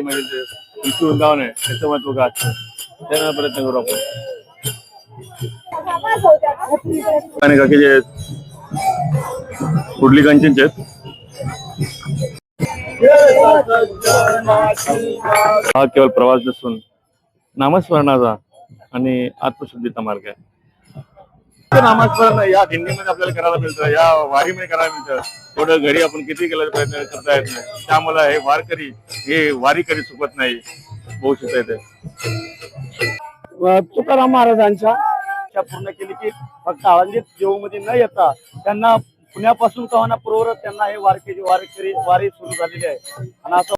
विष्णू वृंदावन आहे त्याचं महत्व काय असतं त्याला प्रयत्न करू आपण. आणि काकी जे कुठली कंचनचे आहेत हा केवळ प्रवास नसून नामस्मरणाचा आणि आत्मशुद्धीचा मार्ग आहे. नामस्मरण या दिंडीमध्ये आपल्याला करायला मिळतं, या वारीमध्ये करायला मिळतं. थोडं घरी आपण किती केलं प्रयत्न करता येत नाही. त्यामुळे हे वारकरी हे वारीकरी चुकत नाही भविष्यात येते. तुकाराम महाराजांच्या पूर्ण केली की फक्त आळंदीत देऊमध्ये न येता त्यांना पुण्यापासून कवाना पूर्वरत त्यांना हे वारी सुरू झालेली आहे. आणि असं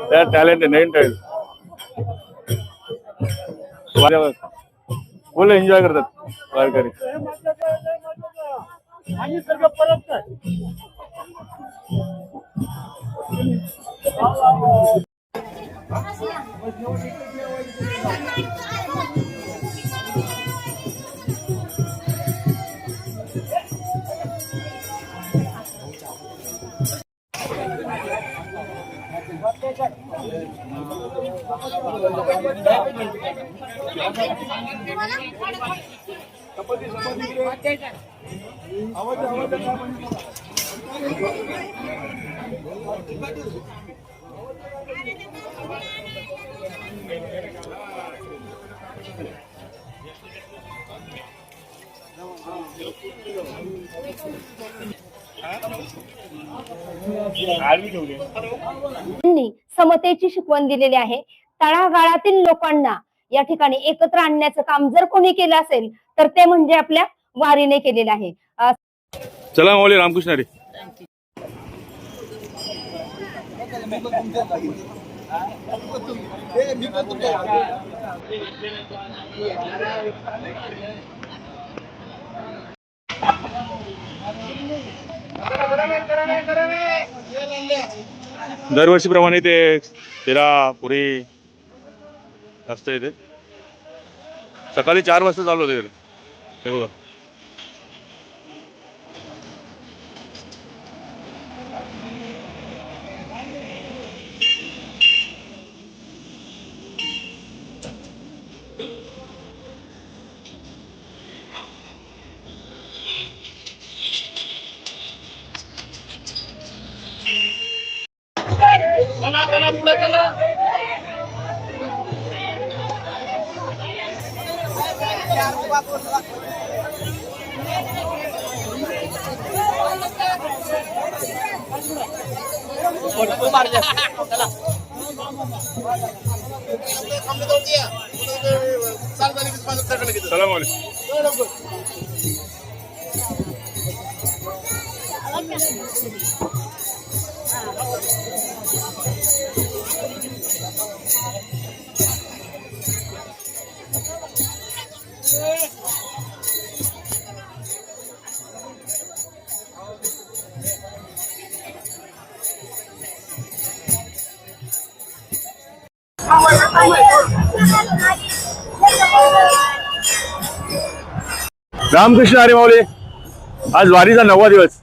त्या टॅलेंट आहे, नवीन टॅलेंट फुल एन्जॉय करतात वारकरी. समतेची शिकवण दिलेली आहे. तळागाळातील लोकांना या ठिकाणी एकत्र आणण्याचं काम जर कोणी केलं असेल तर ते म्हणजे आपल्या वारीने केलेलं आहे. चला माऊली रामकृष्ण हरी. दरवर्षीप्रमाणे ते 13 पुरी असतं इथे. सकाळी 4 वाजता चालू होते हे बघा. सलाम रामकृष्ण हरी माऊली. आज वारीचा 9वा दिवस.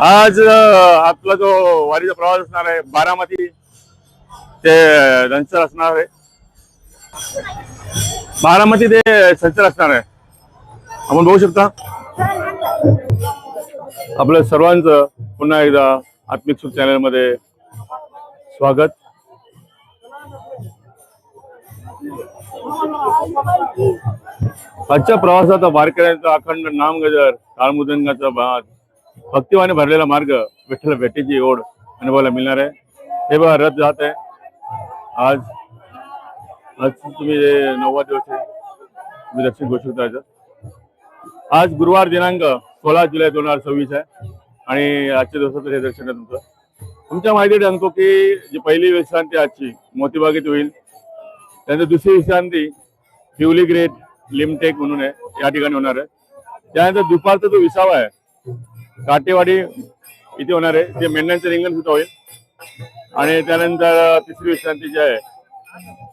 आज आपला जो वारीचा प्रवास असणार आहे बारामती ते धनसर असणार आहे. बारामती ते संचर असणार आहे. आपण बघू शकता. आपल्या सर्वांचं पुन्हा एकदा आत्मिक सुख चॅनल मध्ये स्वागत. आजच्या प्रवासात वारकऱ्यांचा अखंड नामगजर, ताळमृदंगाचा भाग, भक्तिवाने भरलेला मार्ग, विठ्ठल भेटीची ओढ अनुभवायला मिळणार आहे. हे बघा रथ जात आहे. आज तुम्ही 9वा दिवस आहे, तुम्ही दर्शन घेऊ शकता. आज गुरुवार दिनांक 16 जुलै 2026 आहे आणि आजच्या दिवसाचं हे दर्शन आहे तुमच्या माहिती सांगतो की जी पहिली विश्रांती आजची मोतीबाग येथे होईल. त्यानंतर दुसरी विश्रांती पिवली ग्रेट लिमटेक म्हणून आहे या ठिकाणी होणार आहे. त्यानंतर दुपारचा जो विसावा आहे काटेवाडी इथे होणार आहे, ते मेंढ्यांचं रिंगण सुद्धा होईल. आणि त्यानंतर तिसरी विश्रांती जी आहे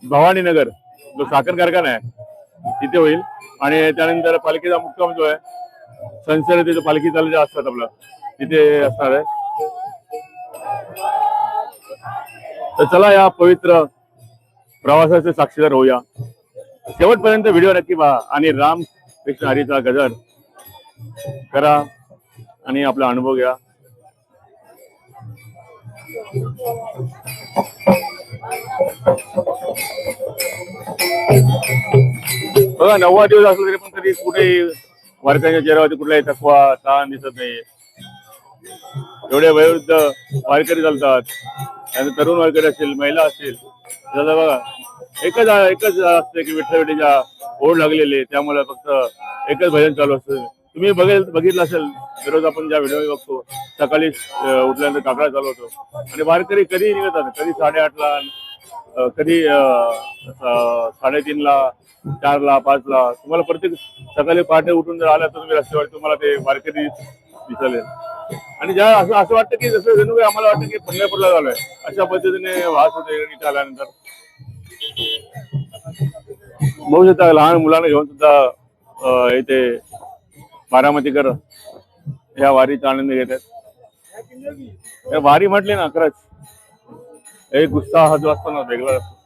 भवानीनगर जो साखर कारखाना आहे तिथे होईल. आणि त्यानंतर पालखीचा मुक्काम जो आहे संसर्ग तिथे पालखी चालू जे असतात आपलं तिथे असणार आहे. तर चला या पवित्र प्रवासाचे साक्षीदार होऊया. शेवटपर्यंत व्हिडिओ नक्की पहा आणि राम कृष्ण हरीचा गजर करा आणि आपला अनुभव घ्या. बघा 9वा दिवस असला तरी पण कधी कुठेही वारकऱ्यांच्या चेहऱ्यावरती कुठलाही थकवा ताण दिसत नाही. एवढे वयोवृद्ध वारकरी चालतात, त्यानंतर तरुण वारकरी असतील, महिला असतील. त्याला बघा एकच असते की विठ्ठल विठ्ठलच्या ओढ लागलेली, त्यामुळे फक्त एकच भजन चालू असतं. तुम्ही बघितलं असेल दररोज आपण ज्या व्हिडिओ बघतो सकाळी उठल्यानंतर काकडा चालू होतो आणि वारकरी कधी निघतात, कधी 8:30ला, कधी 3:30ला, 4ला, 5ला. तुम्हाला प्रत्येक सकाळी पहाटे उठून जर आला तर तुम्ही रस्त्यावर तुम्हाला ते वारकरी दिसले. आणि ज्या असं वाटतं की जसं जणू काही आम्हाला वाटतं की पंढरपूरला झालोय अशा पद्धतीने वास होते इथे आल्यानंतर. बघू शकता लहान मुलांना घेऊन सुद्धा इथे बारामतीकर या वारीचा आनंद घेत आहेत. वारी म्हटली ना खरंच एक उत्साह जो असतो ना वेगळा असतो.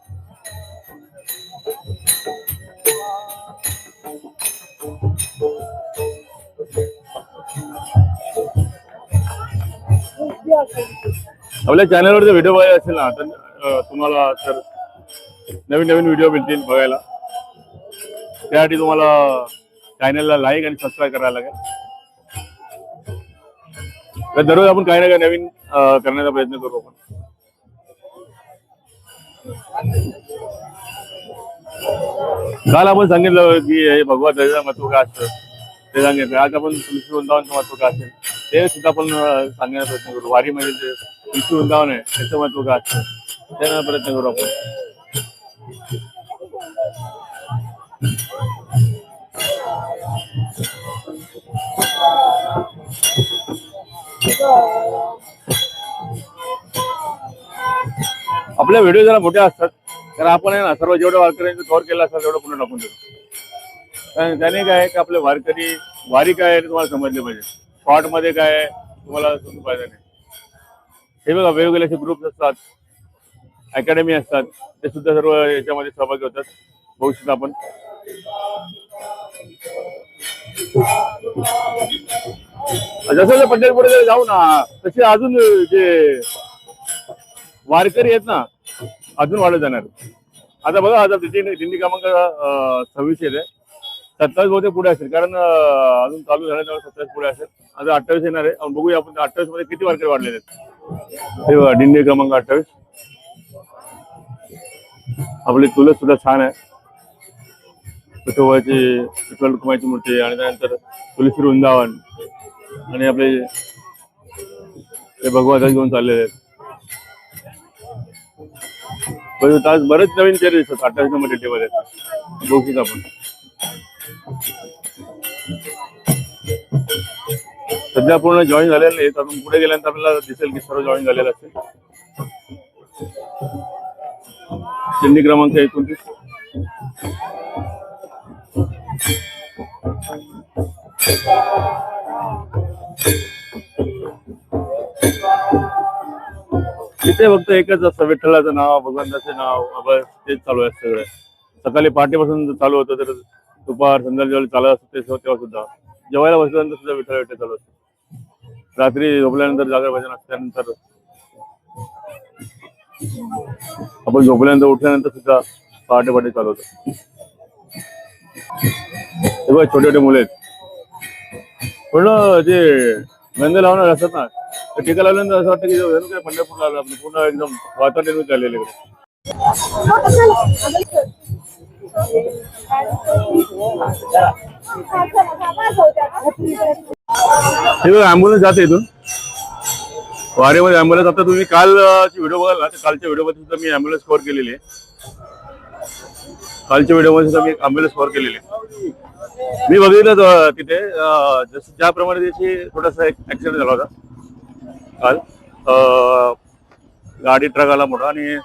आपल्या चॅनलवर जर व्हिडिओ बघायला असेल ना तर तुम्हाला तर नवीन नवीन व्हिडिओ मिळतील बघायला. त्यासाठी तुम्हाला चॅनलला लाईक आणि सबस्क्राईब करायला लागेल. तर दररोज आपण काही ना काही नवीन करण्याचा प्रयत्न करू आपण. काल आपण सांगितलं की हे भगवद्गीतेचं महत्व काय असतं ते सांगितलं. आज आपण तुलसी वृंदावनचं महत्व काय असेल ते सुद्धा आपण सांगण्याचा प्रयत्न करू. वारीमध्ये जे तुलसी वृंदावन आहे त्याचं महत्व काय असतं त्याचा प्रयत्न करू आपण. आपल्या व्हिडिओ जरा मोठ्या असतात कारण आपण आहे ना सर्व जेवढं वारकऱ्यांचं कव्हर केलं असतं तेवढं पुन्हा टाकून देतो. त्याने काय आहे की आपले वारकरी वारी काय आहे तुम्हाला समजले पाहिजे. शॉर्ट मध्ये काय आहे तुम्हाला समजून पाहिजे नाही. हे बघा वेगवेगळे असे ग्रुप्स असतात, अकॅडमी असतात, ते सुद्धा सर्व याच्यामध्ये सहभागी होतात. भविष्यात आपण जसं पंढरपूरला जाऊ ना तसे अजून जे वारकरी आहेत ना अजून वाढत जाणार. आता बघा आता दिंडी क्रमांक 26 आहे, 27 बहुतेक पुढे असेल कारण अजून चालू झाल्यामुळे 27 पुढे असेल. आता 28 येणार आहे. आपण बघूया आपण 28 मध्ये किती वारकरी वाढलेले आहेत. हे बघा दिंडी क्रमांक 28. आपली तुलस सुद्धा छान आहे. विठोबाची विठ्ठल रुक्माईची मूर्ती आणि त्यानंतर तुलसी वृंदावन आणि आपले ते भगवंत घेऊन चाललेले आहेत. तास बरेच नवीन चेहरे दिसतात 28 नंबर मध्ये बघू आपण. सध्या पूर्ण जॉईन झालेले आहेत. अजून पुढे गेल्यानंतर आपल्याला दिसेल की सर्व जॉईन झालेले असतील. दिंडी क्रमांक 29. इथे फक्त एकच असतं विठ्ठलाचं नाव, भगवंताचं नाव, बस तेच चालू आहे सगळं. सकाळी पहाटेपासून चालू होतं तर दुपार संध्याकाळी जेव्हा चालू असतं तेव्हा सुद्धा जेवायला बसल्यानंतर सुद्धा विठ्ठल विठ्ठल चालू असतं. रात्री झोपल्यानंतर जागर भजन असल्यानंतर आपण झोपल्यानंतर उठल्यानंतर सुद्धा पहाटे पहाटे चालू होतं. हे बघ छोटे छोटे मुले आहेत. पूर्ण जे गंध लावणार असतात ना तर टीका लावल्यानंतर असं वाटतं की जणू काय पंढरपूर लावलं आपण. पूर्ण एकदम वातावरण निर्मित झालेलं आहे. ॲम्ब्युलन्स जाते इथून वारीमध्ये. ॲम्ब्युलन्स आता तुम्ही कालची व्हिडिओ बघाल ना तर कालच्या व्हिडिओमध्ये सुद्धा मी ॲम्ब्युलन्स कव्हर केलेली आहे. कालच्या व्हिडिओमध्ये सुद्धा मी ॲम्ब्युलन्स कव्हर केलेली आहे. मी बघितलं तिथे जसं ज्याप्रमाणे त्याची थोडासा एक ऍक्सिडेंट झाला होता काल. गाडी ट्रक आला मोठा आणि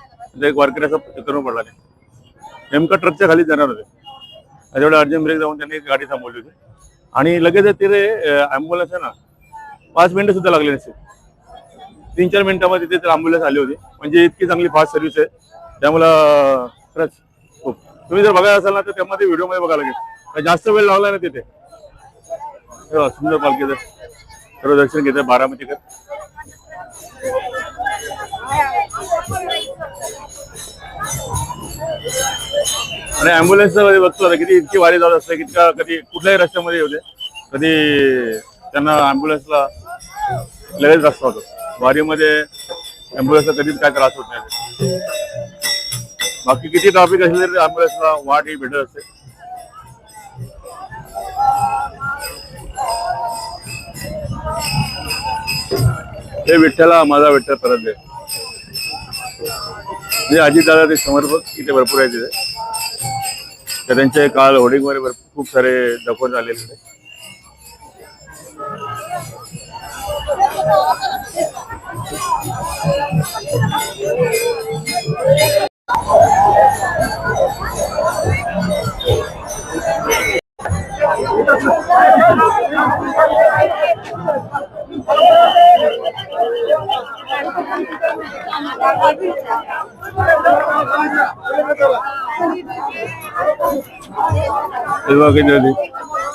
एक वारकरी असा करून पडला. नेमका ट्रकच्या खाली जाणार होते तेवढं अर्जंट ब्रेक जाऊन त्यांनी गाडी थांबवली होती आणि लगेच ते ॲम्ब्युलन्स आहे ना 5 मिनिटं सुद्धा लागले नसते. 3-4 मिनिटांमध्ये तिथे ॲम्ब्युलन्स आली होती. म्हणजे इतकी चांगली फास्ट सर्व्हिस आहे. त्यामुळं खरंच खूप तुम्ही जर बघायला असाल ना तर त्यामध्ये व्हिडिओमध्ये बघायला लागेल. जास्त वेळ लावला ना तिथे. सुंदर पालखीचं सर्व दर्शन घेतात बारामतीकर. आणि ॲम्ब्युलन्सचं बघतो आता किती इतकी वारी जात असते कितका कधी कुठल्याही रस्त्यामध्ये होते कधी त्यांना ॲम्ब्युलन्सला लगेच रस्ता होतो. वारीमध्ये ॲम्ब्युलन्सला कधीच काय त्रास होत नाही. बाकी किती ट्रॅफिक असेल तरी ॲम्ब्युलन्सला वाट ही भेटत असते. हे विठ्ठला माझा विठ्ठल परत दे. म्हणजे अजितदादा ते समर्पक इथे भरपूर आहे तिथे. तर त्यांचे काल होर्डिंगवर खूप सारे दाखवून आलेले होते.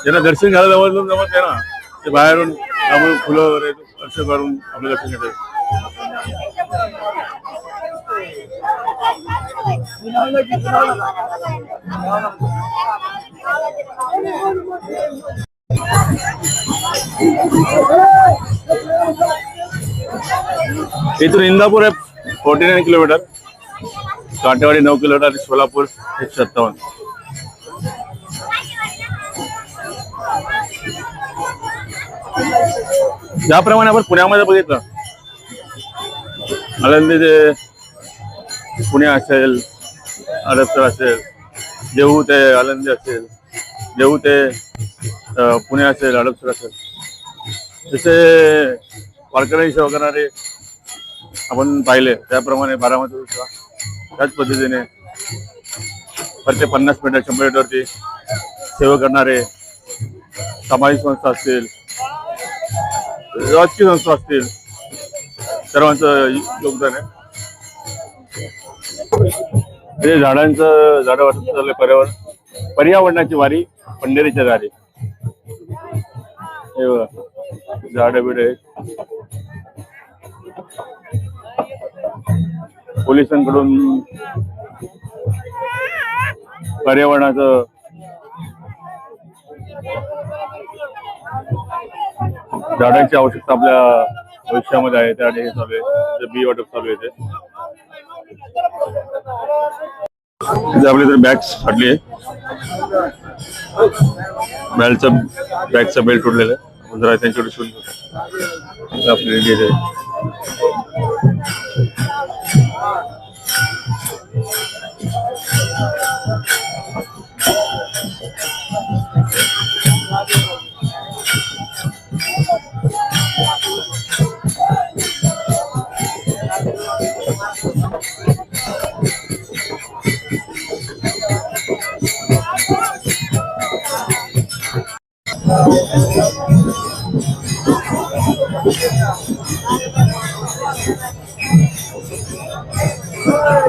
ज्यांना दर्शन घ्यायला जमत आहे ना ते बाहेरून त्यामुळे फुलं वगैरे असं करून आपलं दर्शन घेतात. इथून इंदापूर आहे 49 किलोमीटर, काटेवाडी 9 किलोमीटर, सोलापूर 157. ज्याप्रमाणे आपण पुण्यामध्ये बघितलं आळंदी ते पुणे असेल, हडपसर असेल, देहू ते आळंदी असेल, देहू ते पुणे असेल, हडपसर असेल, तसे वारकरी सेवा करणारे आपण पाहिले त्याप्रमाणे बारामती त्याच पद्धतीने प्रत्येक 50 मिनिट 100 मिनिटवरती सेवा करणारे सामाजिक संस्था असतील, राजकीय संस्था असतील, सर्वांचं योगदान आहे. हे झाडं वाटप चाललंय. पर्यावरणाची वारी पंढरीच्या दारी. हे बघा झाडं बिड आहेत. पोलिसांकडून पर्यावरणाचं झाडांची आवश्यकता आपल्या भविष्यामध्ये आहे त्या ठिकाणी चालू आहे. बी वाटप चालू आहे. आपली तर बॅग्स फाटली आहे. बॅगचा बेल्ट उडलेला आहे. जरा त्यांच्याकडे शोधून आपली रेडी आहे.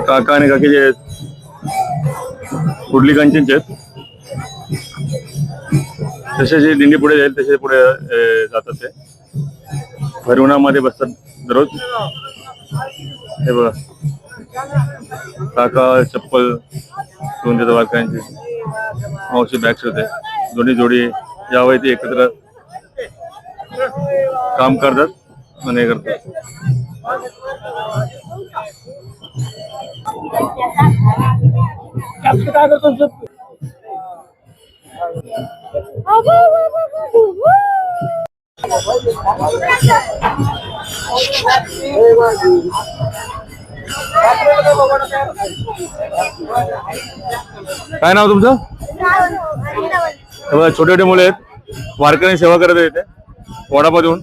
काका आणि काकी जे आहेत कुडलिकांचेच आहेत. तसे जे दिंडी पुढे जाईल तसे पुढे जातात. ते भर उन्हामध्ये बसतात दररोज. हे बघा काका चप्पल घेऊन देतात वारकऱ्यांची. मावशी बॅग्स होते. दोन्ही जोडी यावं ते एकत्र काम करतात आणि हे करतात. काय नाव तुमचं? छोटे छोटे मुले आहेत. वारकऱ्यांची सेवा करत आहेत. वडापाव देऊन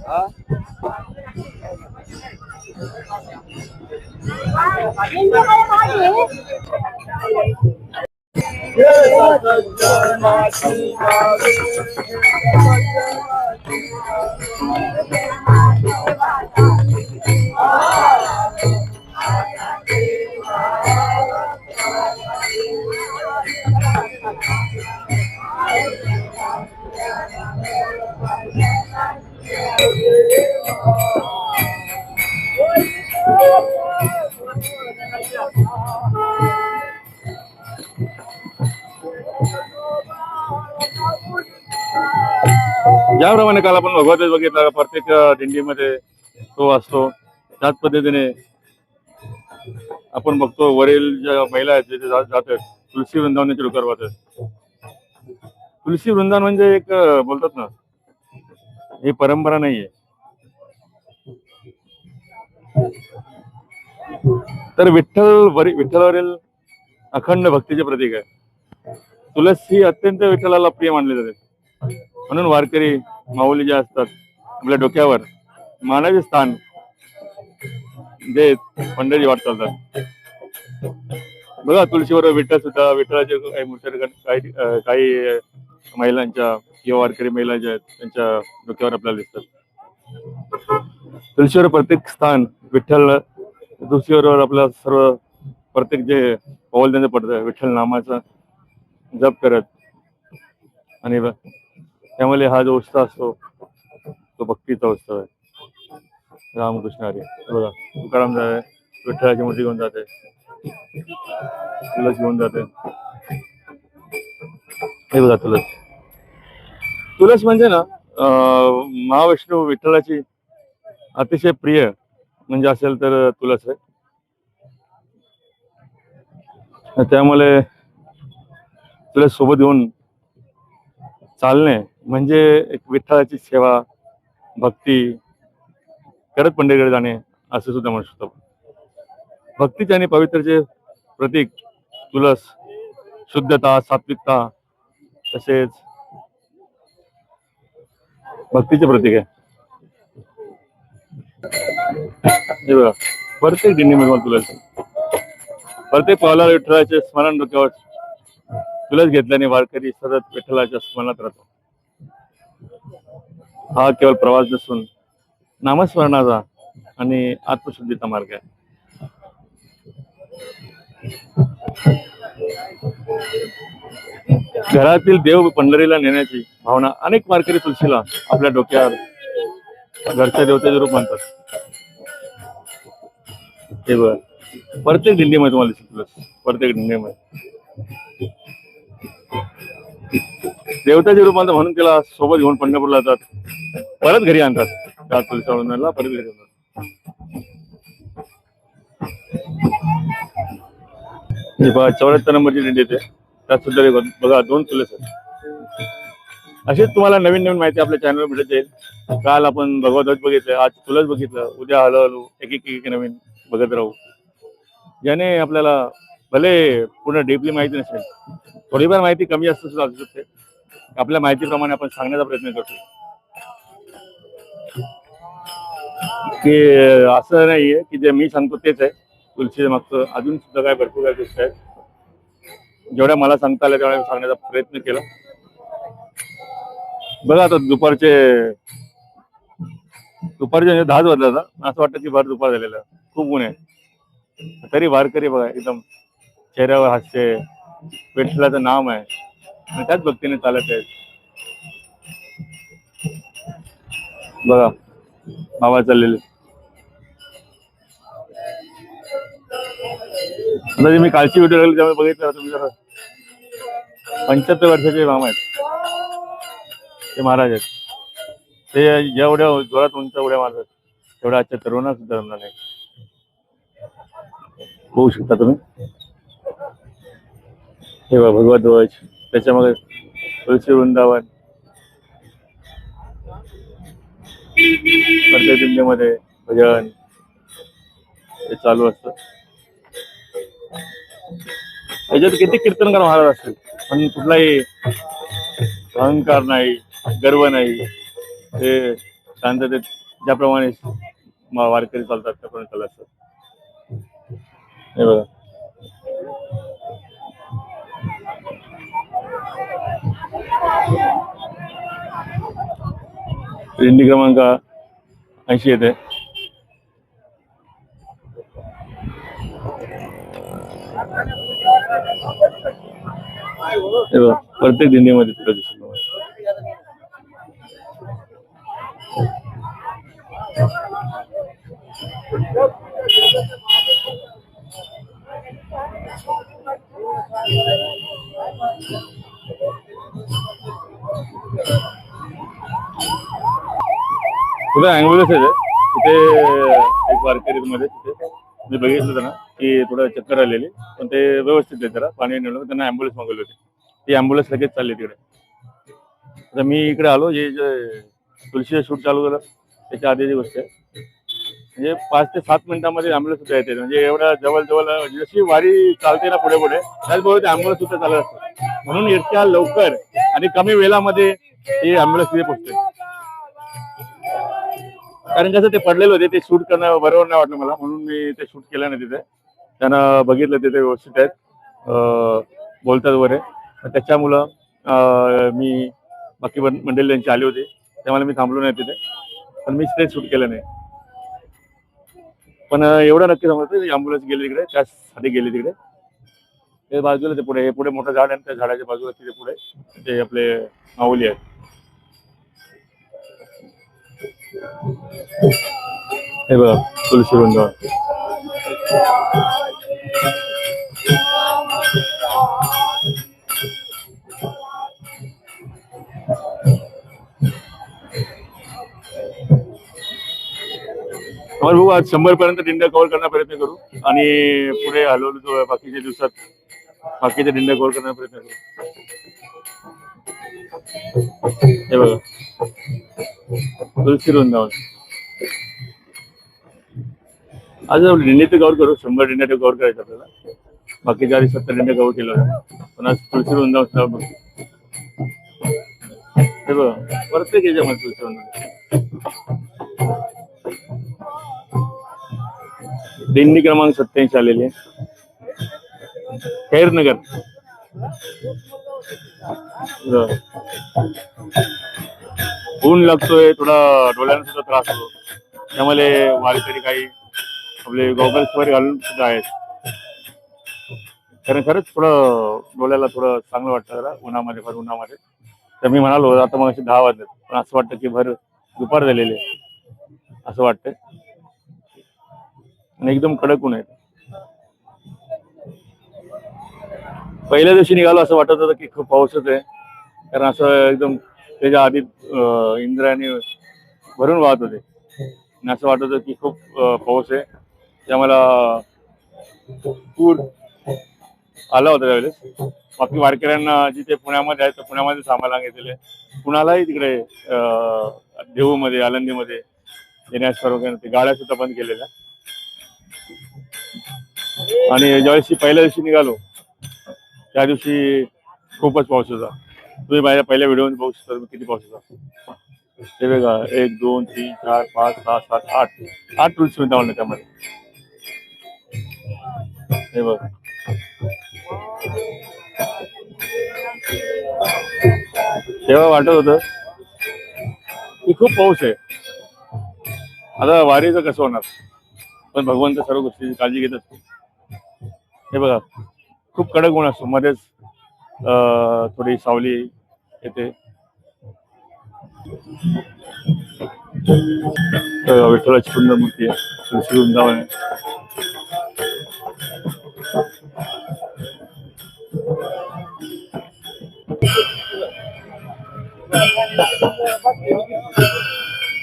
ज्याप्रमाणे काल आपण भगवत बघितला प्रत्येक दिंडीमध्ये तो असतो, त्याच पद्धतीने आपण बघतो वरील ज्या महिला आहेत तिथे जातात तुलसी वृंदावनाची डोकर वाहतात. तुलसी वृंदावन म्हणजे एक बोलतात ना, ही परंपरा नाहीये, तर विठ्ठलावरील अखंड भक्तीचे प्रतीक आहे. तुलसी ही अत्यंत विठ्ठलाला प्रिय मानली जाते. म्हणून वारकरी माऊली जे असतात आपल्या डोक्यावर मानाचे स्थान देत पंढरी वाट चालतात. बघा तुळशीवर विठ्ठल सुद्धा, विठ्ठलाचे काही मूर्ती काही महिलांच्या किंवा वारकरी महिला ज्या आहेत त्यांच्या डोक्यावर आपल्याला दिसतात. तुळशीवर प्रत्येक स्थान विठ्ठल, तुळशीवर आपल्या सर्व प्रत्येक जे पाऊल त्यांचं पडतं विठ्ठल नामाचा जप करत, आणि त्यामुळे हा जो उत्सव असतो तो भक्तीचा उत्सव आहे. रामकृष्ण हरी. बघा तुकाराम जाय विठ्ठलाची मूर्ती घेऊन जाते, तुळस घेऊन जाते. हे बघा तुळस, तुळस म्हणजे ना महाविष्णू विठ्ठलाची अतिशय प्रिय म्हणजे असेल तर तुळस आहे. त्यामुळे तुळस सोबत घेऊन चालणे म्हणजे एक विठ्ठलाची सेवा भक्ती करत पंढरीकडे जाणे असं सुद्धा म्हणू शकतो. भक्तीचे आणि पवित्रचे प्रतीक तुळस शुद्धता, सात्विकता तसेच भक्तीचे प्रतीक आहे. हे बघा प्रत्येक दिंडीमध्ये मला तुळस, प्रत्येक पावलाला विठ्ठलाचे स्मरण डोक्यावर तुळस घेतल्याने वारकरी सतत विठ्ठलाच्या स्मरणात राहतो. हा केवळ प्रवास नसून नामस्मरणाचा आणि आत्मशुद्धीचा मार्ग आहे. घरातील देव पंढरीला नेण्याची भावना अनेक वारकरी तुळशीला आपल्या डोक्यावर घरच्या देवतेचे रूप मानतात. हे बघ प्रत्येक दिंडीमध्ये तुम्हाला तुळस, प्रत्येक दिंडीमध्ये देवताचे रूप मानतात म्हणून तिला सोबत घेऊन पंढरपूरला जातात, परत घरी आणतात. त्या तुळशीला परत घरी आणतात. ही बघा 74 नंबरची दिंडी येते, त्यात सुद्धा बघा 2 तुळस आहेत. अशीच तुम्हाला नवीन नवीन माहिती आपल्या चॅनलवर भेटत जाईल. काल आपण भगवत बघितलं, आज तुळस बघितलं, उद्या हळूहळू एक एक नवीन बघत राहू, ज्याने आपल्याला भले पूर्ण डीपली माहिती नसेल, थोडीफार माहिती कमी जास्त सुद्धा असू शकते. आपल्या माहितीप्रमाणे आपण सांगण्याचा प्रयत्न करतो की असं नाहीये की जे मी सांगतो तेच आहे. तुळशीच्या मागचं अजून सुद्धा काय भरपूर काही गोष्टी आहेत, जेवढ्या मला सांगता आल्या तेवढ्या सांगण्याचा प्रयत्न केला. बघा आता दुपारचे 10 वाजले, असं वाटतं की भर दुपार झालेलं, खूप ऊन आहे, तरी वारकरी बघा एकदम चेहऱ्यावर हास्य, विठ्ठलाचं नाम आहे आणि त्याच भक्तीने चालत आहेत. बघा बाबा चाललेले. मी कालची व्हिडिओ लागली त्यामुळे बघितलं तुम्ही, जरा 75 वर्षाचे मामा आहेत ते महाराज आहेत. ते जेवढ्या जोरात उंच उड्या मारतात तेवढ्या आजच्या तरुणा सुद्धा जमणार नाही. होऊ शकता तुम्ही. हे बघा भगवत ध्वज, त्याच्यामध्ये तुळशी वृंदावन, प्रत्येक दिंडीमध्ये भजन हे चालू असतं. याच्यात किती कीर्तनकार महाराज असतील पण कुठलाही अहंकार नाही, गर्व नाही, ते शांततेत ज्याप्रमाणे वारकरी चालतात त्याप्रमाणे चालत असतात. हे बघा दिंडी क्रमांक 80 येते. हे बघ, प्रत्येक दिंडीमध्ये तुला दिसेल. तिथे अँब्युलन्स आहे तिथे एक वारकरी मध्ये तिथे मी बघितलं होतं ना की थोडं चक्कर आलेली, पण ते व्यवस्थित आहे. जरा पाणी नेलं त्यांना अँब्युलन्स मागवली होती. ती अँब्युलन्स लगेच चालली तिकडे. आता मी इकडे आलो, जे तुळशीचं शूट चालू झालं त्याच्या आधीची गोष्ट आहे. म्हणजे 5 ते 7 मिनिटांमध्ये अँब्युलन्स सुद्धा येते. म्हणजे एवढ्या जवळ जशी वारी चालते ना पुढे पुढे त्याचबरोबर ते अँब्युलन्स सुद्धा चालत असतात. म्हणून इतक्या लवकर आणि कमी वेळामध्ये ही अँब्युलन्स तिथे पोहोचते. कारण कसं ते पडलेलं होते, ते शूट करणं बरोबर नाही वाटलं मला, म्हणून मी ते शूट केलं नाही. तिथे त्यांना बघितलं तिथे व्यवस्थित आहेत, बोलतात वगैरे. त्याच्यामुळं मी बाकी मंडळी त्यांची आली होती त्यामुळे मी थांबलो नाही तिथे, पण मी ते शूट केलं नाही. पण एवढं नक्की समजतं अँब्युलन्स गेली तिकडे, त्यासाठी गेली तिकडे. ते बाजूला ते पुढे, हे पुढे मोठं झाड आहे, त्या झाडाच्या बाजूला तिथे पुढे ते आपले माऊली आहेत. हे बघा तुळशी वृंदावन. बघू आज 100 पर्यंत दिंड्या कव्हर करण्याचा प्रयत्न करू आणि पुढे हलवलो बाकीच्या दिवसात बाकीच्या दिंड्या कव्हर करण्याचा प्रयत्न करू. हे बघा तुळशी वृंदावन. आज दिंडी ते कव्हर करू, 100 दिंड्या ते कव्हर करायचं आपल्याला. बाकीच्या आधी 70 दिंड्या कव्हर केलं होतं, पण आज तुळशी वृंदावन बघ. हे बघा प्रत्येक याच्यामध्ये तुळशी वृंदावन. दिंडी क्रमांक 87 आलेली आहे, खैरनगर. ऊन लागतोय, थोडा डोळ्यांना सुद्धा त्रास होतो, त्यामुळे वारकरी काही आपले गॉगल्स वगैरे घालून सुद्धा आहेत. कारण खरंच थोडं डोळ्याला थोडं चांगलं वाटतं जरा उन्हामध्ये, भर उन्हामध्ये. तर मी म्हणालो आता मग 10 वाजले, पण असं वाटतं की भर दुपार झालेली आहे असं वाटतंय आणि एकदम कडक ऊन आहे. पहिल्या दिवशी निघालो असं वाटत होतं की खूप पाऊसच आहे, कारण असं एकदम त्याच्या आधी इंद्रायणी भरून वाहत होते आणि असं वाटत होतं की खूप पाऊस आहे. त्यामुळे पूर आला होता त्यावेळेस. बाकी वारकऱ्यांना जिथे पुण्यामध्ये आहे तर पुण्यामध्ये सामाला घेतलेले, पुण्यालाही तिकडे देहूमध्ये, आळंदीमध्ये येण्यास सर्व गाड्या सुद्धा बंद केलेल्या. आणि ज्यावेळेस पहिल्या दिवशी निघालो त्या दिवशी खूपच पाऊस होता. तुम्ही माझ्या पहिल्या व्हिडिओमध्ये बघू शकता किती पाऊस होता. ते बघा 1 2 3 4 5 6 7 8 तुळशी वृंदावन त्यामध्ये. हे बघ तेव्हा वाटत होतं की खूप पाऊस आहे, आता वारीचं कसं होणार, पण भगवंत सर्व गोष्टीची काळजी घेत असतो. हे बघा खूप कडक ऊन असतो, मध्येच थोडी सावली येते. विठ्ठलाची सुंदर मूर्ती आहे, तुळशी वृंदावन आहे.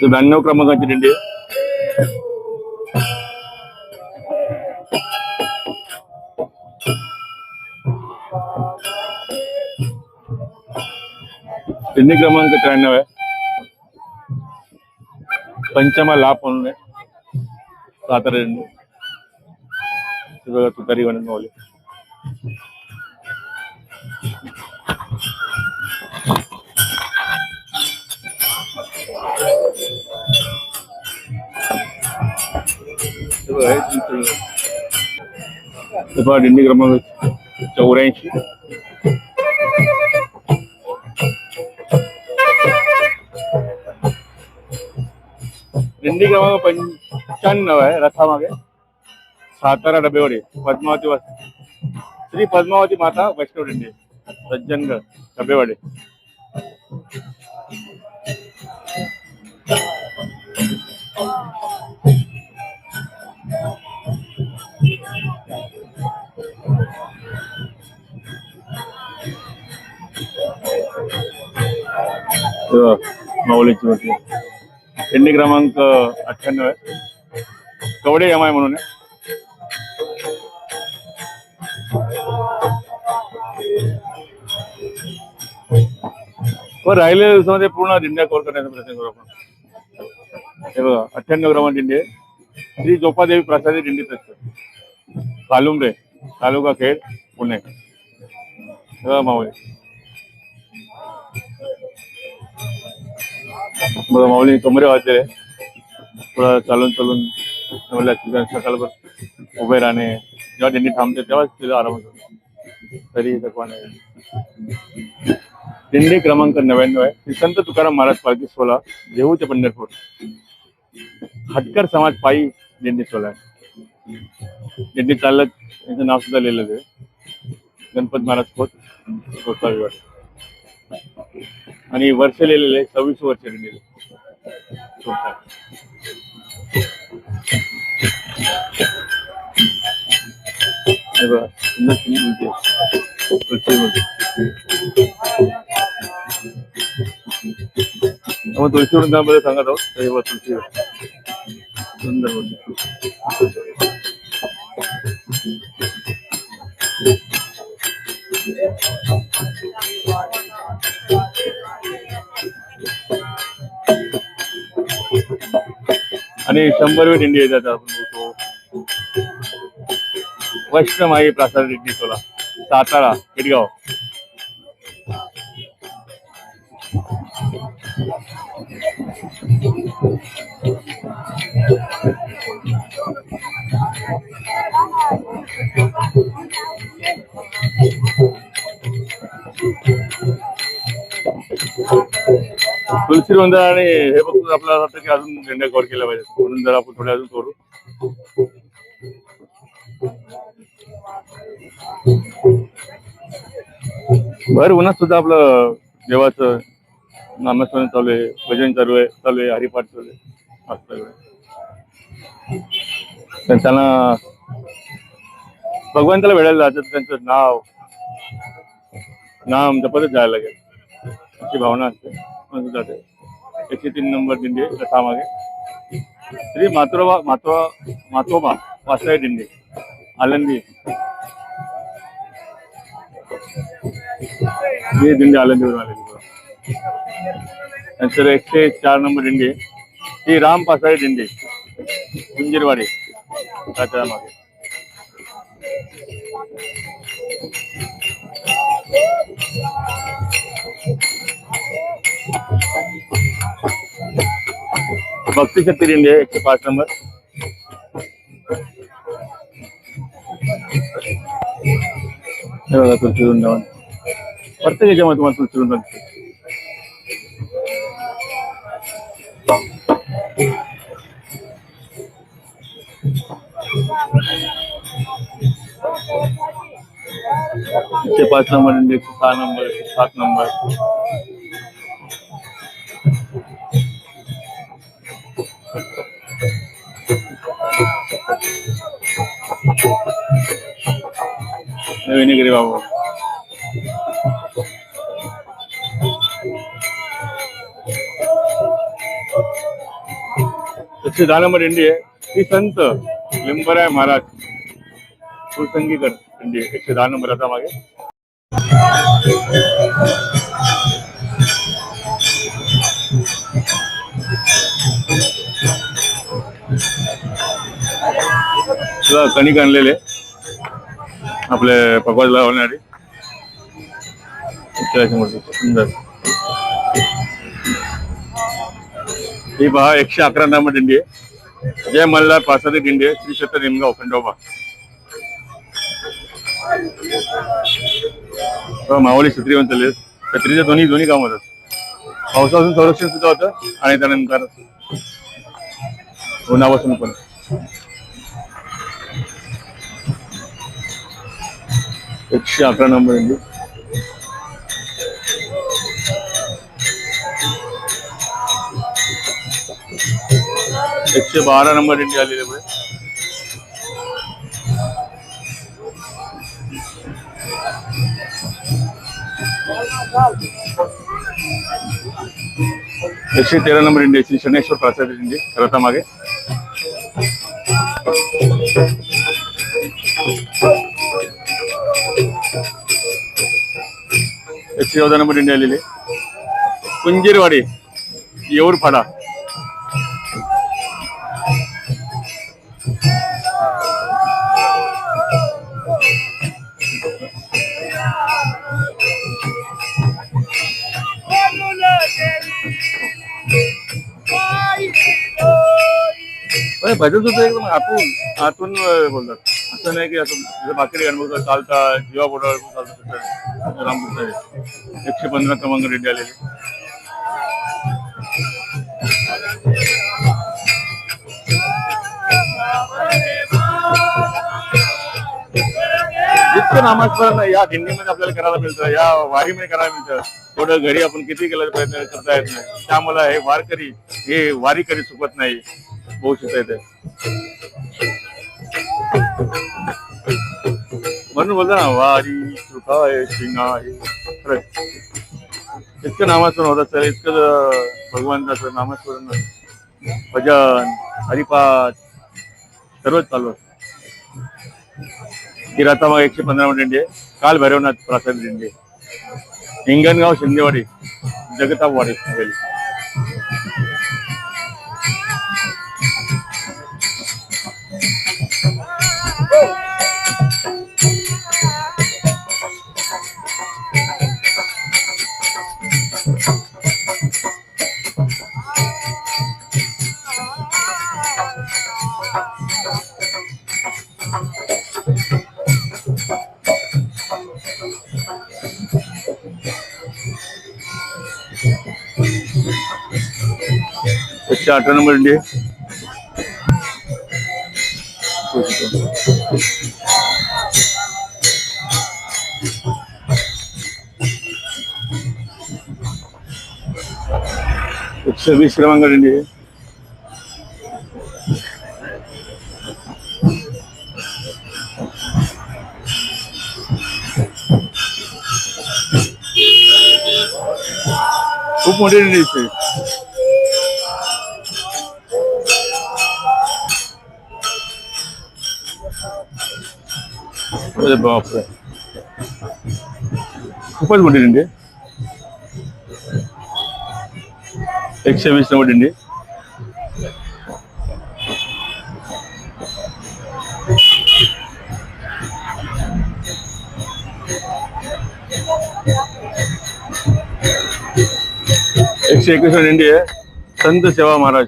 तो 92 क्रमांकाची दिंडी आहे. दिंडी क्रमांक 93 आहे. पंचमा लाभ म्हणून आहे, सातारा दिंडी. बघा तुतारी गणन माऊली. दिंडी क्रमांक 84. दिंडी क्रमांक 95 आहे रथामागे, सातारा डबेवाडी, पद्मावती श्री पद्मावती माता वैष्णव दिंडी, सज्जनगड डबेवाडी. माऊलीची मूर्ती, दिंडी क्रमांक 98 आहे, कवडे एम आय म्हणून आहे. पण राहिलेल्या दिवसामध्ये पूर्ण दिंड्या कव्हर करण्याचा प्रयत्न करू आपण. हे बघा 98 क्रमांक दिंडी आहे, श्री जोपादेवी प्रसादी दिंडीत असतं, कालुंबरे, तालुका खेड, पुणे. माऊली बघा, माऊली कमरे वाजले, थोडं चालून सकाळभर उभे राहणे, जेव्हा दिंडी थांबते तेव्हाच तिला आराम होतो, तरी थकवा नाही. दिंडी क्रमांक 99 आहे, श्री संत तुकाराम महाराज पालखी सोहळा, देहू ते पंढरपूर, हटकर समाज पायी दिंडी सोहळा आहे. दिंडी चालक यांचं नाव सुद्धा लिहिलेलं आहे, गणपत महाराज खोत, गोसावी वाट, आणि वर्ष लिहिलेले 26 वर्ष दिंडी. तुळशी वृंदाबद्दल सांगत आहोत. तुळशी सुंदर आणि 100वी दिंडी येतात आपण. वैष्णमाई प्रसाद दिंडी सोला, सातारा पेडगाव. तुलसी वृंद आणि हे बघून आपल्याला वाटतं की अजून दिंड्या कव्हर केल्या पाहिजे, म्हणून जर आपण थोड्या अजून करू. भर उन्हात सुद्धा आपलं देवाचं नामस्मरण चालू आहे, भजन चालू आहे, हरिपाठ चालू आहे. त्यांना भगवंताला भेटायला जातात, त्यांचं नाम जपतच जायला लागेल अशी भावना असते, म्हणून जाते. 103 नंबर दिंडी रथामागे, श्री मातोबा वासाई दिंडी, आळंदी. ही दिंडी आळंदीवरून आलेली. नंतर 104 नंबर दिंडी ही राम पासाळी दिंडी, कुंजीरवाडी, मागे. भक्ती शक्ती दिंडी आहे 105 नंबर. हे बघा तुळशी वृंदावन, प्रत्येक याच्यामध्ये तुम्हाला तुळशी वृंदावन. ते 5 नंबर दिंडी, 6 नंबर, 7 नंबर. नवीनगिरी बाबू, 110 नंबर दिंडी आहे, ती संत लिंबराय महाराज कुलसंगीकर दिंडी, 110 नंबर आता मागे. कणिक आणलेले आपले पकवाज लावण्यासाठी, सुंदर. ही पहा 111 नंबर दिंडी आहे, जय मल्हार पासादी दिंडी आहे, श्री क्षेत्र निमगाव खंडोबा. माऊली छत्रीवंत चालले, छत्रीचे दोन्ही काम होतात, पावसापासून संरक्षण सुद्धा होतं आणि त्यानंतर उन्हापासून पण. एकशे 11 नंबर दिंडी. 112 नंबर दिंडी आलेली पुढे. 113 नंबर दिंडी श्री शनेश्वर प्रासाद दिंडी रथामागे. 114 नंबर दिंडी आलेली कुंजीरवाडी येऊर फाडा. भजन सुद्धा एकदम आतून बोलतात. असं नाही की असं बाकी गणपती चालतात जीवा बोटावर चालतात. रामकृष्ण 115 क्रमांक दिंडी आलेली. जितकं नामस्मरण या दिंडीमध्ये आपल्याला करायला मिळतं, या वारीमध्ये करायला मिळतं, थोडं घरी आपण किती केलं प्रयत्न करता येत नाही. त्यामुळे हे वारकरी हे वारी कधी चुकत नाही. होऊ शकते म्हणून बोलतो ना वारी सुखाय शिंगाय. इतकं नामस्मरण होत असेल, इतकं भगवंताचं नामस्मरण, भजन हरिपाठ सर्वच चालू असतं. ही रथामाग 115 दिंडी आहे. काल भैरवनाथ प्रासाद दिंडी, हिंगणगाव शिंदेवाडी जगतापवाडी गेली. एकशे 18 नंबर दिंडी. एकशे 20 क्रमांक दिंडी. खूप मोठी दिंडी दिसते. बापरे खूपच मोठी दिंडी. 120 नंबर दिंडी. एकशे 21 दिंडी आहे. संत सेवा महाराज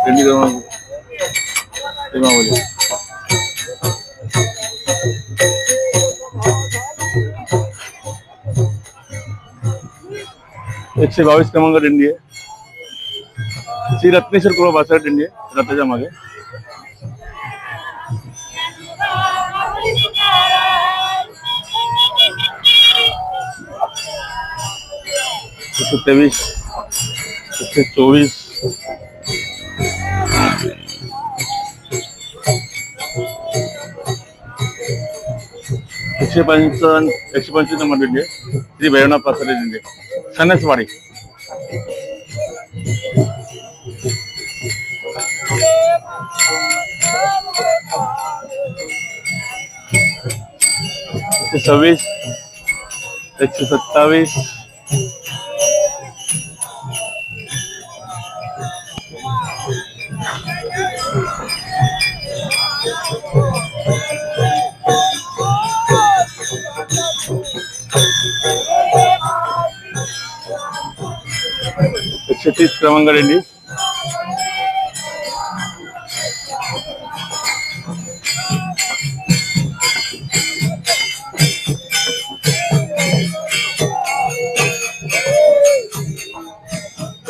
दिंडी क्रमांक. एकशे 22 क्रमांक दिंडी आहे. श्री रत्नेश्वर कुळ बासष्ट दिंडी आहे रथाच्या मागे. 123 124 125 नंबर दिंडी आहे. श्री भैरवनाथ प्रासाद दिंडी सणसवाडी. एकशे 26 127 130 क्रमांक दिंडी.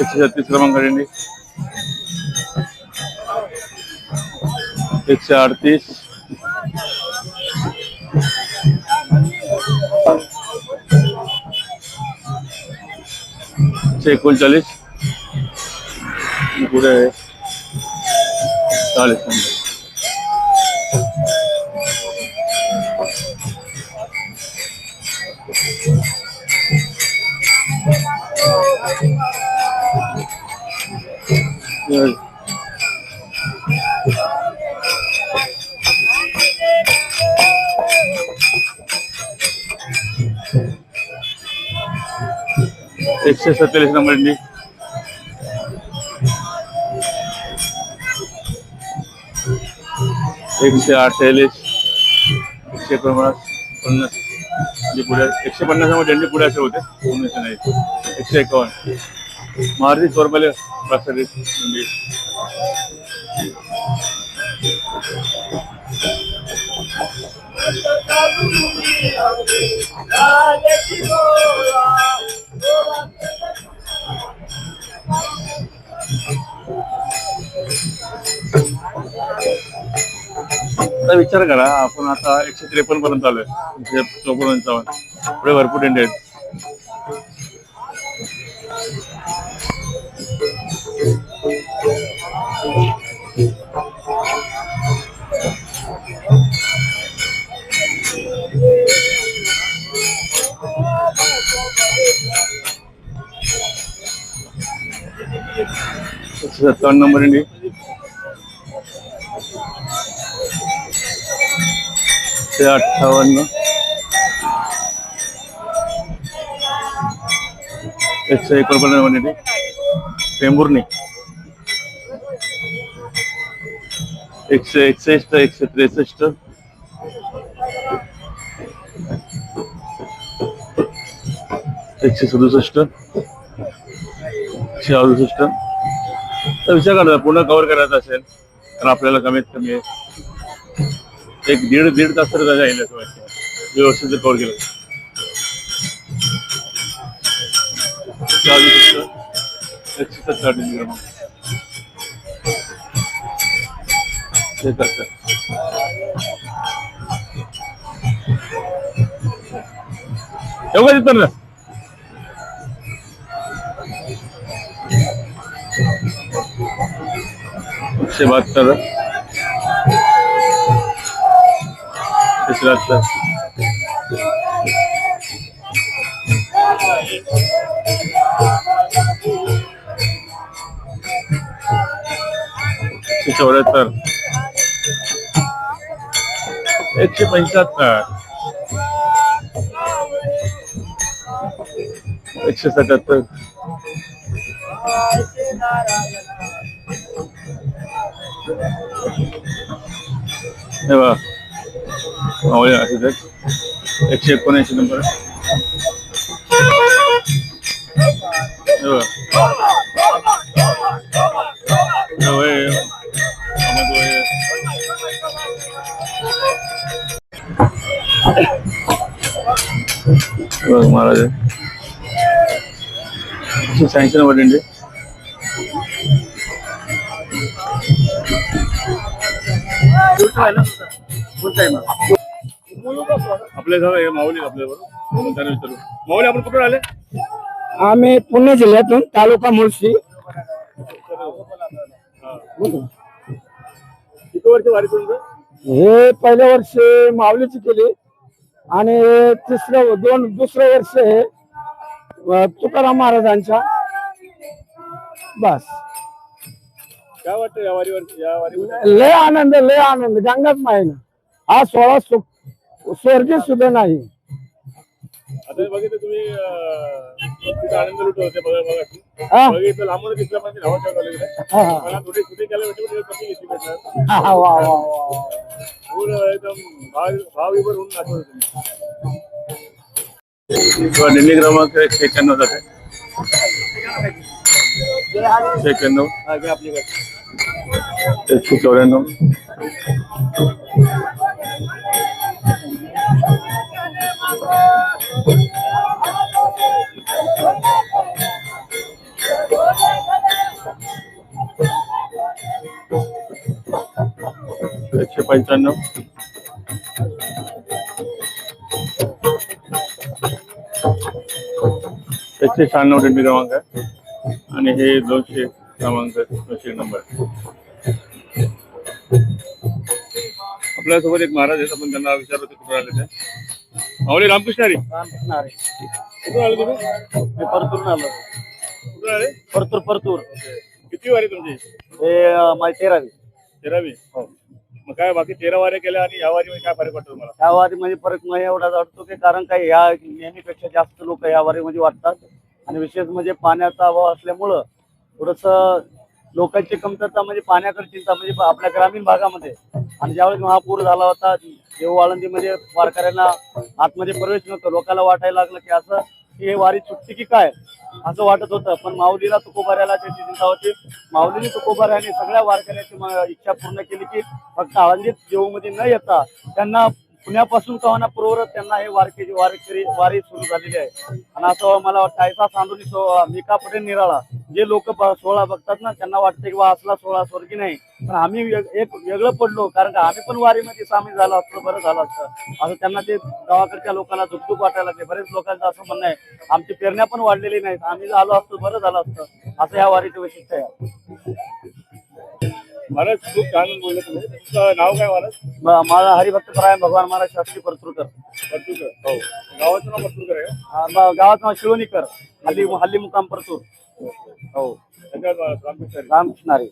एकशे 36 क्रमांक दिंडी. 138 139 पुढे 40 नंबर. एकशे 47 नंबर इंडी. एकशे 48 150 पुढे 150 मध्ये झेंडे पुढे असे होते नाही. 151 मारुती चोरमले प्रसारित म्हणजे विचार करा आपण आता 153 पर्यंत आलोय. 54 पुढे भरपूर झेंडे आहेत. एकशे 57 नंबर इंडी. ते 58 149 नंबर इंडी. टेंभुर्णी 161 163 167 168. तर विचार करा पूर्ण कव्हर करायचा असेल तर आपल्याला कमीत कमी एक दीड तास तर जाईल असं वाटतं व्यवस्थित कव्हर केलं. 170 ते करतात. एवढं तिथं ना 172 173 174 175 177 हे बघा मावळे असेच आहेत. 179 नंबर हे बघा महाराज 180 नंबर इंडी. आपल्या गाव माऊली आपल्याबरोबर त्यांना विचारू. माऊली आपण कुठून आले? आम्ही पुणे जिल्ह्यातून तालुका मुळशी. किती वर्ष वारी तुमचं? हे पहिल्या वर्षी माऊलीची केली आणि दुसरं वर्ष हे तुकाराम महाराजांच्या. बस काय वाटतं या वारीवर? लय आनंद गंगाच माहिती. हा सोहळा स्वर्गीय सुद्धा नाही. आता बघितलं तुम्ही आनंद लुटत होते बघितलं लांबून दिसलं म्हणजे धावाच्या मला थोडी शूटिंग केलं कमी घेतली भेटणार एकदम भावविभर होऊन नाचवत तुम्ही. दिल्ली क्रमांक 91 जाते 91 आपली 194 177 195. एकशे 96 दिंडी क्रमांक आहे आणि हे 200 क्रमांक 200 नंबर. आपल्यासोबत एक महाराज आहेत, आपण त्यांना विचारतो कुठून आले ते. माऊली रामकृष्ण हरी. रामकृष्ण हरी. कुठून आले तुम्ही? मी परतूरून आलो. कुठून आले? परतूर. किती वारी तुमची? हे माझी 13वी. 13वी. हो. मग काय बाकी 13 वाऱ्या केल्या आणि या वारीमध्ये काय फरक वाटतो तुम्हाला? ह्या वारीमध्ये फरक नाही एवढाच वाटतो की कारण काय ह्या नेहमीपेक्षा जास्त लोक ह्या वारीमध्ये वाटतात आणि विशेष म्हणजे पाण्याचा अभाव असल्यामुळं थोडस लोकांची कमतरता म्हणजे पाण्याकडे चिंता म्हणजे आपल्या ग्रामीण भागामध्ये. आणि ज्यावेळेस महापूर झाला होता देऊ आळंदीमध्ये वारकऱ्यांना आतमध्ये प्रवेश नव्हता, लोकांना वाटायला लागलं की असं की हे वारी चुकती की काय असं वाटत होतं. पण माऊलीला तुकोबाऱ्याला त्याची चिंता होती. माऊलीने तुकोबाऱ्याने सगळ्या वारकऱ्याची इच्छा पूर्ण केली की फक्त आळंदीत देऊमध्ये न येता त्यांना पुण्यापासून कवाना पूर्वरत त्यांना हे वारी सुरू झालेली आहे. आणि असं मला वाटतं ऐसा सांदोली मिका पटेल निराळा जे लोक सोहळा बघतात ना त्यांना वाटतं की असला सोहळा स्वर्गी नाही. पण आम्ही एक वेगळं पडलो कारण का आम्ही पण वारीमध्ये सामील झालो असतो बरं झालं असतं असं त्यांना ते गावाकडच्या लोकांना धुकधुक वाटायला लागले. बरेच लोकांचं असं म्हणणं आहे आमची प्रेरणा पण वाढलेली नाहीत, आम्ही आलो असतो बरं झालं असतं असं या वारीचं वैशिष्ट्य आहे. महाराज खूप छान बोलले तुम्ही. तुमचं नाव काय महाराज? माझा हरिभक्त परायण भगवान महाराज शास्त्री परतूरकर. परतूरकर. हो. गावाचं नाव परतूरकर आहे. गावाचं नाव शिवणीकर, हल्ली मुकाम परतूर. हो. धन्यवाद रामकृष्ण हरी. रामकृष्ण हरी.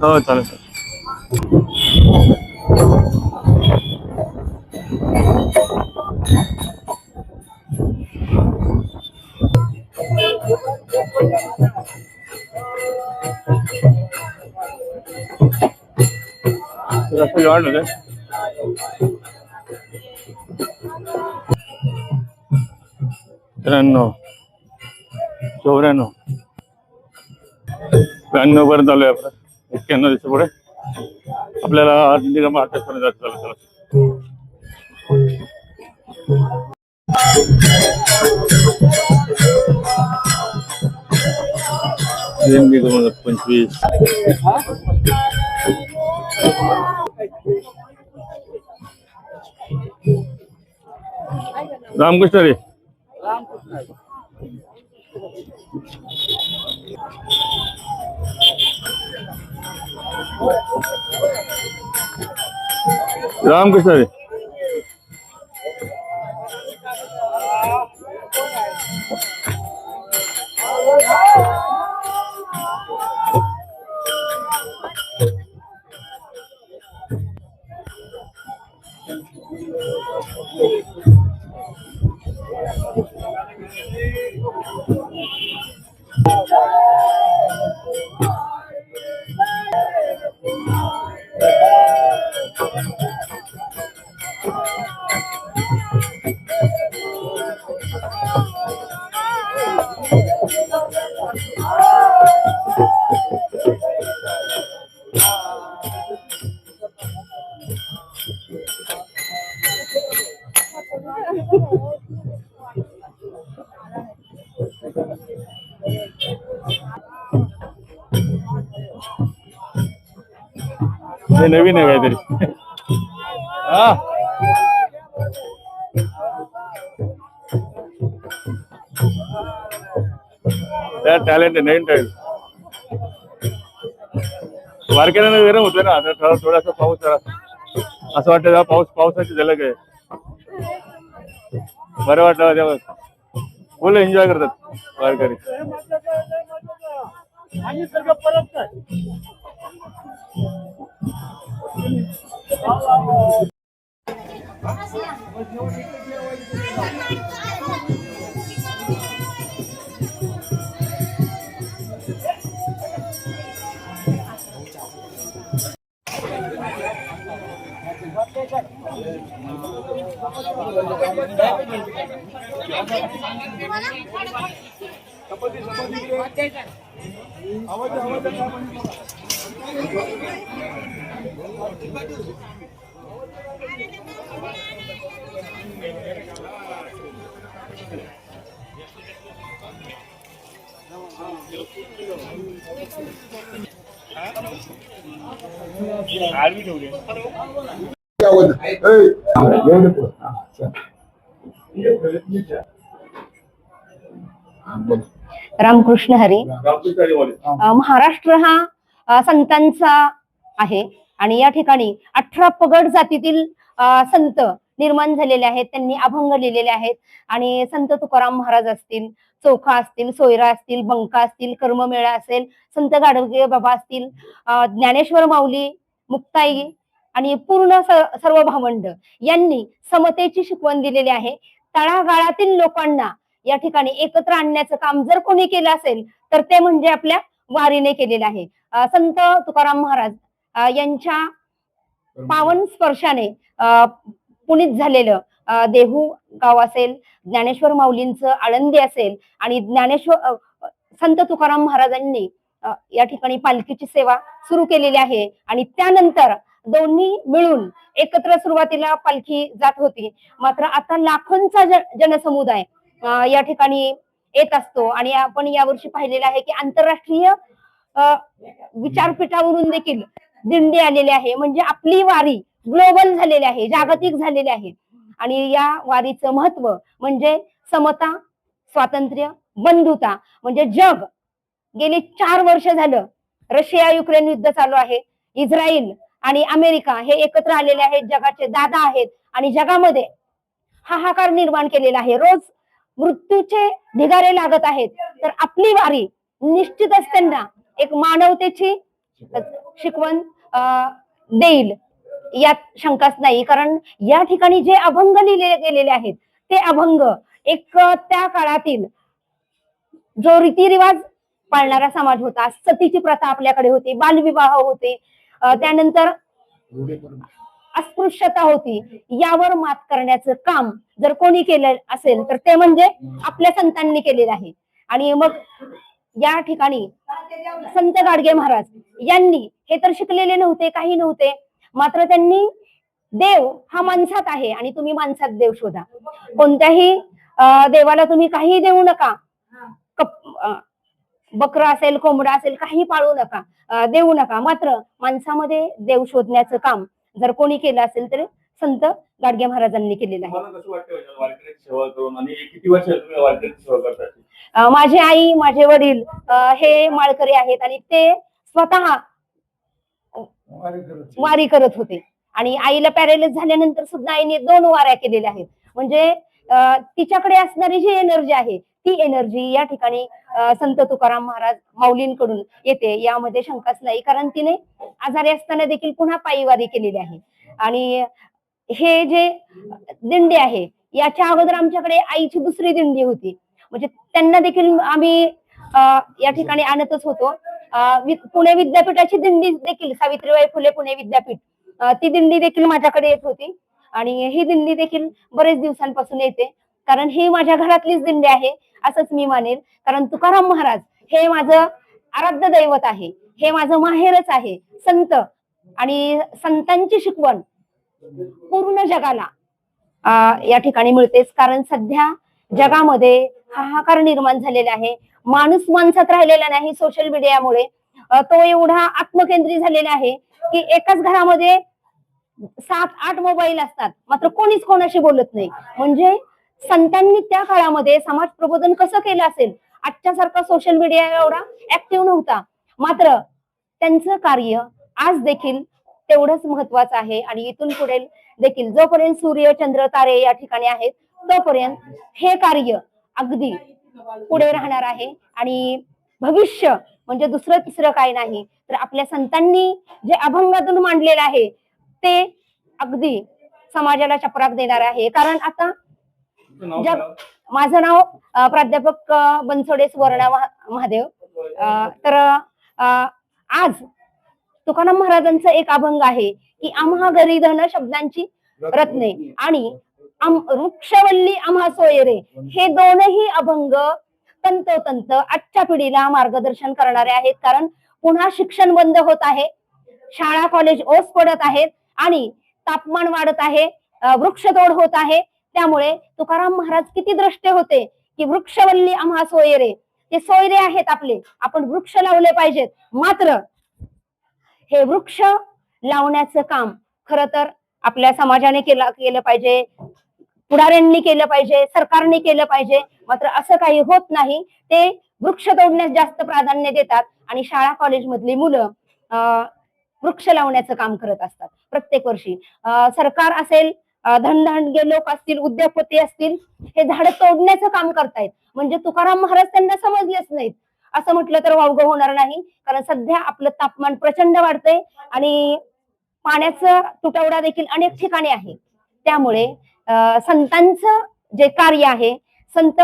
हो चालेल. रस्ते वाढ होते. 93, 94, 92 पर्यंत आलोय आपण. 91 दिवसा पुढे आपल्याला निगम 28 पर्यंत जायचं. चला दिंडी 2025. रामकृष्ण हरी. रामकृष्ण हरी. रामकृष्ण हरी. हे नवीन आहे काहीतरी. हा त्या टॅलेंट आहे, नवीन टॅलेंट. वारकऱ्यांना गरम होतोय ना आता, थोडासा पाऊस जरा असं वाटतं जरा पावसाची झलक आहे. बरं वाटलं तेव्हा, फुल एन्जॉय करतात वारकरी. रामकृष्ण हरी. महाराष्ट्र हा संतांचा आहे आणि या ठिकाणी 18 पगड जातीतील संत निर्माण झालेले आहेत. त्यांनी अभंग लिहिलेले आहेत आणि संत तुकाराम महाराज असतील, चोखा असतील, सोयरा असतील, बंका असतील, कर्ममेळा असेल, संत गाडगे बाबा असतील, ज्ञानेश्वर माऊली, मुक्ताई आणि पूर्ण सर्व भावंड यांनी समतेची शिकवण दिलेली आहे. तळागाळातील लोकांना या ठिकाणी एकत्र आणण्याचं काम जर कोणी केलं असेल तर ते म्हणजे आपल्या वारीने केलेलं आहे. संत तुकाराम महाराज यांच्या पावन स्पर्शाने पुनीत झालेलं देहू गाव असेल, ज्ञानेश्वर माऊलींचं आळंदी असेल आणि संत तुकाराम महाराजांनी या ठिकाणी पालखीची सेवा सुरू केलेली आहे आणि त्यानंतर दोन्ही मिळून एकत्र सुरुवातीला पालखी जात होती, मात्र आता लाखोंचा जनसमुदाय या ठिकाणी येत असतो आणि आपण यावर्षी पाहिलेलं आहे की आंतरराष्ट्रीय विचारपीठावरून देखील दिंडी आलेली आहे. म्हणजे आपली वारी ग्लोबल झालेली आहे, जागतिक झालेली आहे आणि या वारीचं महत्व म्हणजे समता, स्वातंत्र्य, बंधुता. म्हणजे जग गेली 4 वर्ष झालं रशिया युक्रेन युद्ध चालू आहे, इस्रायल आणि अमेरिका हे एकत्र आलेले आहेत, जगाचे दादा आहेत आणि जगामध्ये हाहाकार निर्माण केलेला आहे. रोज मृत्यूचे ढिगारे लागत आहेत, तर आपली वारी निश्चितच त्यांना एक मानवतेची शिकवण देईल यात शंकाच नाही. कारण या ठिकाणी जे अभंग लिहिले गेलेले आहेत ते अभंग एक त्या काळातील जो रीतिरिवाज पाळणारा समाज होता, सतीची प्रथा आपल्याकडे होती, बालविवाह होते, त्यानंतर अस्पृश्यता होती, यावर मात करण्याचं काम जर कोणी केलं असेल तर ते म्हणजे आपल्या संतांनी केलेलं आहे. आणि मग या ठिकाणी संत गाडगे महाराज यांनी हे तर शिकलेले नव्हते, काही नव्हते, मात्र त्यांनी देव हा माणसात आहे आणि तुम्ही माणसात देव शोधा. कोणत्याही देवाला तुम्ही काही देऊ नका, बकरा असेल, कोंबडा असेल, काही पाळू नका, देऊ नका, मात्र माणसामध्ये देव शोधण्याचं काम जर कोणी केलं असेल तर संत गाडगे महाराजांनी केलेलं आहे. माझी आई, माझे वडील हे माळकरी आहेत आणि ते स्वतः वारी करत होते आणि आईला पॅरालिस झाल्यानंतर सुद्धा आईने 2 वाऱ्या केलेल्या आहेत. म्हणजे तिच्याकडे असणारी जी एनर्जी आहे ती एनर्जी या ठिकाणी संत तुकाराम महाराज माऊलींकडून येते, यामध्ये शंकाच नाही. कारण तिने आजारी असताना देखील पुन्हा पायी वारी केलेली आहे. आणि हे जे दिंडी आहे याच्या अगोदर आमच्याकडे आईची दुसरी दिंडी होती, म्हणजे त्यांना देखील आम्ही या ठिकाणी आणतच होतो. पुणे विद्यापीठाची दिंडी देखील, सावित्रीबाई फुले पुणे विद्यापीठ, ती दिंडी देखील माझ्याकडे येत होती आणि ही दिंडी देखील बरेच दिवसांपासून येते. कारण ही माझ्या घरातलीच दिंडी आहे असंच मी मानेल. कारण तुकाराम महाराज हे माझं आराध्य दैवत आहे, हे माझं माहेरच आहे. संत आणि संतांची शिकवण पूर्ण जगाला या ठिकाणी मिळतेच. कारण सध्या जगामध्ये हाहाकार निर्माण झालेला आहे, माणूस माणसात राहिलेला नाही. सोशल मीडियामुळे तो एवढा आत्मकेंद्रित झालेला आहे की एकाच घरामध्ये 7-8 मोबाईल असतात, मात्र कोणीच कोणाशी बोलत नाही. म्हणजे संतांनी त्या काळामध्ये समाज प्रबोधन कसं केलं असेल आजच्या सारखा सोशल मीडिया एवढा ऍक्टिव्ह नव्हता, मात्र त्यांचं कार्य आज देखील तेवढंच महत्वाचं आहे. आणि इथून पुढे देखील जोपर्यंत सूर्य चंद्र तारे या ठिकाणी आहेत तोपर्यंत हे कार्य अगदी पुढे राहणार आहे. आणि भविष्य म्हणजे दुसरं तिसरं काय नाही तर आपल्या संतांनी जे अभंगातून मांडलेलं आहे ते अगदी समाजाला चपराक देणार आहे. कारण आता माझं नाव प्राध्यापक बनसोडे सुवर्णा महादेव. तर आज तुकाराम महाराजांचं एक अभंग आहे की आम्हा घरी धन शब्दांची रत्ने आणि वृक्षवल्ली आम्हा सोयरे, हे दोनही अभंग तंतोतंत आजच्या पिढीला मार्गदर्शन करणारे आहेत. कारण पुन्हा शिक्षण बंद होत आहे, शाळा कॉलेज ओस पडत आहेत आणि तापमान वाढत आहे, वृक्षतोड होत आहे. त्यामुळे तुकाराम महाराज किती द्रष्टे होते की वृक्षवल्ली आम्हा सोयरे, ते सोयरे आहेत आपले, आपण वृक्ष लावले पाहिजेत. मात्र हे वृक्ष लावण्याचं काम खर तर आपल्या समाजाने केलं पाहिजे, पुढाऱ्यांनी केलं पाहिजे, सरकारने केलं पाहिजे. मात्र असं काही होत नाही. ते वृक्ष तोडण्यास जास्त प्राधान्य देतात आणि शाळा कॉलेज मधली मुलं वृक्ष लावण्याचं काम करत असतात प्रत्येक वर्षी. सरकार असेल, धनधानगे लोक असतील, उद्योगपती असतील, हे झाड तोडण्याचं काम करतायत. म्हणजे तुकाराम महाराज त्यांना समजलेच नाहीत असं म्हटलं तर वावगं होणार नाही. कारण सध्या आपलं तापमान प्रचंड वाढतंय आणि पाण्याचा तुटवडा देखील अनेक ठिकाणी आहे. त्यामुळे संतांचं जे कार्य आहे, संत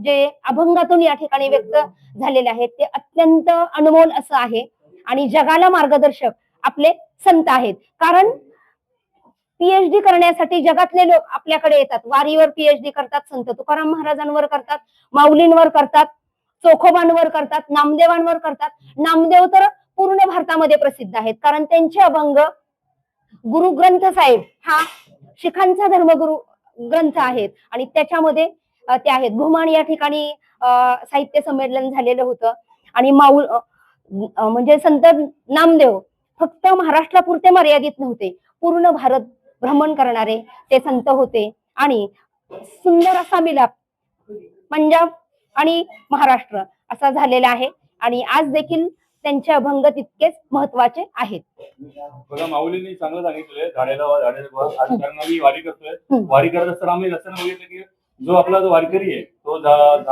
जे अभंगातून या ठिकाणी व्यक्त झालेले आहेत ते अत्यंत अनमोल असं आहे. आणि जगाला मार्गदर्शक आपले संत आहेत. कारण पीएचडी करण्यासाठी जगातले लोक आपल्याकडे येतात, वारीवर पीएचडी करतात, संत तुकाराम महाराजांवर करतात, माऊलींवर करतात, चोखोबांवर करतात, नामदेवांवर करतात. नामदेव तर पूर्ण भारतामध्ये प्रसिद्ध आहेत कारण त्यांचे अभंग गुरु ग्रंथ साहेब हा शिखांचा धर्मगुरु ग्रंथ आहेत आणि त्याच्यामध्ये ते आहेत. भूमान या ठिकाणी साहित्य संमेलन झालेलं होतं आणि म्हणजे संत नामदेव फक्त महाराष्ट्रापुरते मर्यादित नव्हते, पूर्ण भारत भ्रमण करणारे ते संत होते. आणि सुंदर असा मिलाप पंजाब आणि महाराष्ट्र असा झालेला आहे आणि आज देखील त्यांचे अभंग तितकेच महत्वाचे आहेत. बघा, माऊलींनी चांगलं सांगितलंय, झाडे लावा झाडे जगवा. आज कारण आम्ही वारी करतोय, वारी करत असताना आम्ही रस्त्याने बघितलं की जो आपला जो वारकरी आहे तो झाड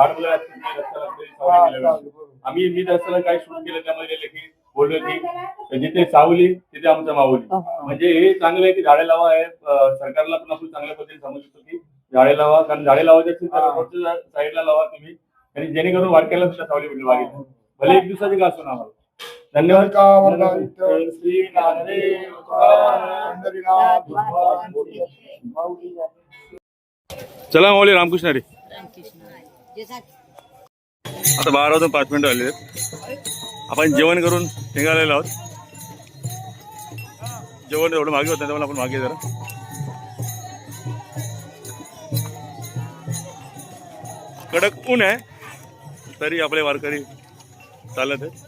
आम्ही मी रस्त्याला काय शूट केलं त्यामध्ये की बोललो की जिथे सावली तिथे आमचा माऊली. म्हणजे हे चांगलं आहे की झाडे लावा आहे. सरकारला पण आपण चांगल्या पद्धतीने समजतो की झाडे लावा, कारण झाडे लावायचे असतील तर रोडच्या साईडला लावा तुम्ही, आणि जेणेकरून वारक्याला सुद्धा सावली भेटेल वारी, भले एक दिवसाची का असो ना. आम्हाला धन्यवाद. चला माऊली, रामकृष्ण हरी. आता 12 वाजून 5 मिनिटं आले आहेत. आपण जेवण करून निघालेलो आहोत. जेवण एवढं मागे होतं त्यामुळे आपण मागे जरा. कडक ऊन आहे तरी आपले वारकरी चालत आहेत.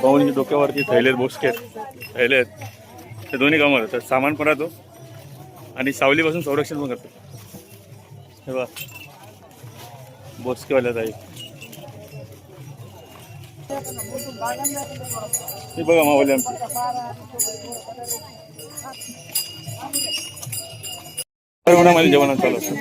भाऊंच्या डोक्यावरती थैले बोसके थैले आहेत, ते दोन्ही कामं करतात. सामान पण राहतो आणि सावलीपासून संरक्षण पण करतात. हे बघा बोसकेवाल्यात आहे. हे बघा मावली आमची. जेवण चालू असतं.